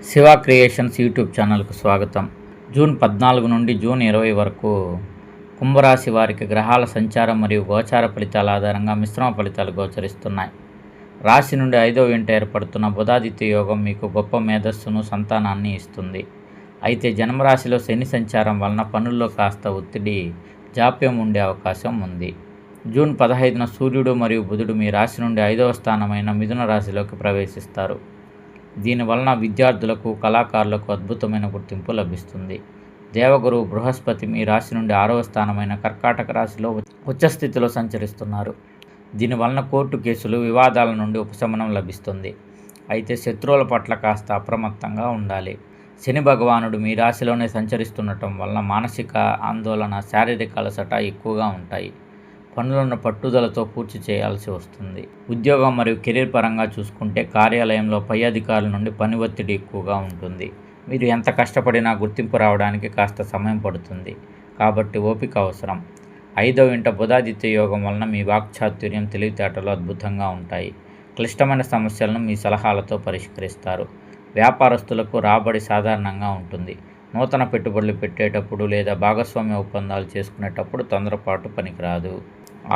Shiva creations YouTube ఛానల్కు స్వాగతం. June 14 నుండి జూన్ 20 వరకు కుంభరాశి వారికి గ్రహాల సంచారం మరియు గోచార ఫలితాల ఆధారంగా మిశ్రమ ఫలితాలు గోచరిస్తున్నాయి. రాశి నుండి 5వ ఇంట ఏర్పడుతున్న బుధాదిత్య యోగం మీకు గొప్ప మేధస్సును, సంతానాన్ని ఇస్తుంది. అయితే జన్మరాశిలో శని సంచారం వలన పనుల్లో కాస్త ఒత్తిడి, జాప్యం ఉండే అవకాశం ఉంది. జూన్ 15న సూర్యుడు మరియు బుధుడు మీ రాశి నుండి 5వ స్థానమైన మిథున రాశిలోకి ప్రవేశిస్తారు. దీనివలన విద్యార్థులకు, కళాకారులకు అద్భుతమైన గుర్తింపు లభిస్తుంది. దేవగురువు బృహస్పతి మీ రాశి నుండి 6వ స్థానమైన కర్కాటక రాశిలో ఉచ్చస్థితిలో సంచరిస్తున్నారు. దీనివలన కోర్టు కేసులు, వివాదాల నుండి ఉపశమనం లభిస్తుంది. అయితే శత్రువుల పట్ల కాస్త అప్రమత్తంగా ఉండాలి. శని భగవానుడు మీ రాశిలోనే సంచరిస్తుండటం వలన మానసిక ఆందోళన, శారీరక అలసట ఎక్కువగా ఉంటాయి. పనులను పట్టుదలతో పూర్తి చేయాల్సి వస్తుంది. ఉద్యోగం మరియు కెరీర్ పరంగా చూసుకుంటే కార్యాలయంలో పై అధికారుల నుండి పని ఒత్తిడి ఎక్కువగా ఉంటుంది. మీరు ఎంత కష్టపడినా గుర్తింపు రావడానికి కాస్త సమయం పడుతుంది. కాబట్టి ఓపిక అవసరం. 5వ ఇంట బుధాదిత్య యోగం వలన మీ వాక్చాతుర్యం, తెలివితేటలు అద్భుతంగా ఉంటాయి. క్లిష్టమైన సమస్యలను మీ సలహాలతో పరిష్కరిస్తారు. వ్యాపారస్తులకు రాబడి సాధారణంగా ఉంటుంది. నూతన పెట్టుబడులు పెట్టేటప్పుడు లేదా భాగస్వామ్య ఒప్పందాలు చేసుకునేటప్పుడు తొందరపాటు పనికిరాదు.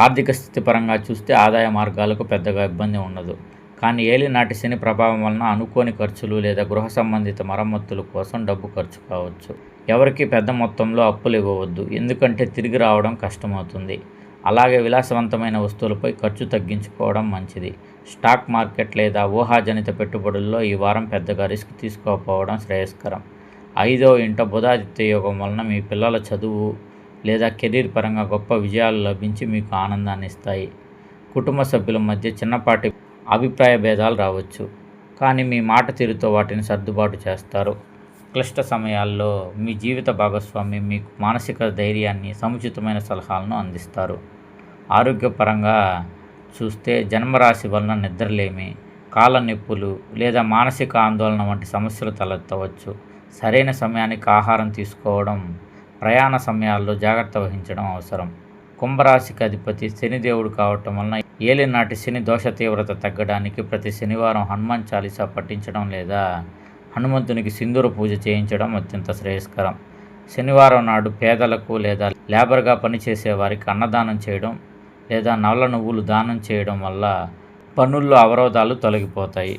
ఆర్థిక స్థితి పరంగా చూస్తే ఆదాయ మార్గాలకు పెద్దగా ఇబ్బంది ఉండదు. కానీ ఏలినాటి శని ప్రభావం వలన అనుకోని ఖర్చులు లేదా గృహ సంబంధిత మరమ్మతుల కోసం డబ్బు ఖర్చు కావచ్చు. ఎవరికి పెద్ద మొత్తంలో అప్పులు ఇవ్వవద్దు, ఎందుకంటే తిరిగి రావడం కష్టమవుతుంది. అలాగే విలాసవంతమైన వస్తువులపై ఖర్చు తగ్గించుకోవడం మంచిది. స్టాక్ మార్కెట్ లేదా ఊహాజనిత పెట్టుబడుల్లో ఈ వారం పెద్దగా రిస్క్ తీసుకోకపోవడం శ్రేయస్కరం. 5వ ఇంట బుధాదిత్య యోగం వలన మీ పిల్లల చదువు లేదా కెరీర్ పరంగా గొప్ప విజయాలు లభించి మీకు ఆనందాన్ని ఇస్తాయి. కుటుంబ సభ్యుల మధ్య చిన్నపాటి అభిప్రాయ భేదాలు రావచ్చు, కానీ మీ మాట తీరుతో వాటిని సర్దుబాటు చేస్తారు. క్లిష్ట సమయాల్లో మీ జీవిత భాగస్వామి మీకు మానసిక ధైర్యాన్ని, సముచితమైన సలహాలను అందిస్తారు. ఆరోగ్యపరంగా చూస్తే జన్మరాశి వలన నిద్రలేమి, కాళ్ళ నొప్పులు లేదా మానసిక ఆందోళన వంటి సమస్యలు తలెత్తవచ్చు. సరైన సమయానికి ఆహారం తీసుకోవడం, ప్రయాణ సమయాల్లో జాగ్రత్త వహించడం అవసరం. కుంభరాశికి అధిపతి శనిదేవుడు కావటం వలన ఏలినాటి శని దోష తీవ్రత తగ్గడానికి ప్రతి శనివారం హనుమాన్ చాలీసా పఠించడం లేదా హనుమంతునికి సింధూర పూజ చేయించడం అత్యంత శ్రేయస్కరం. శనివారం నాడు పేదలకు లేదా లేబర్గా పనిచేసే వారికి అన్నదానం చేయడం లేదా నల్ల నువ్వులు దానం చేయడం వల్ల పనుల్లో అవరోధాలు తొలగిపోతాయి.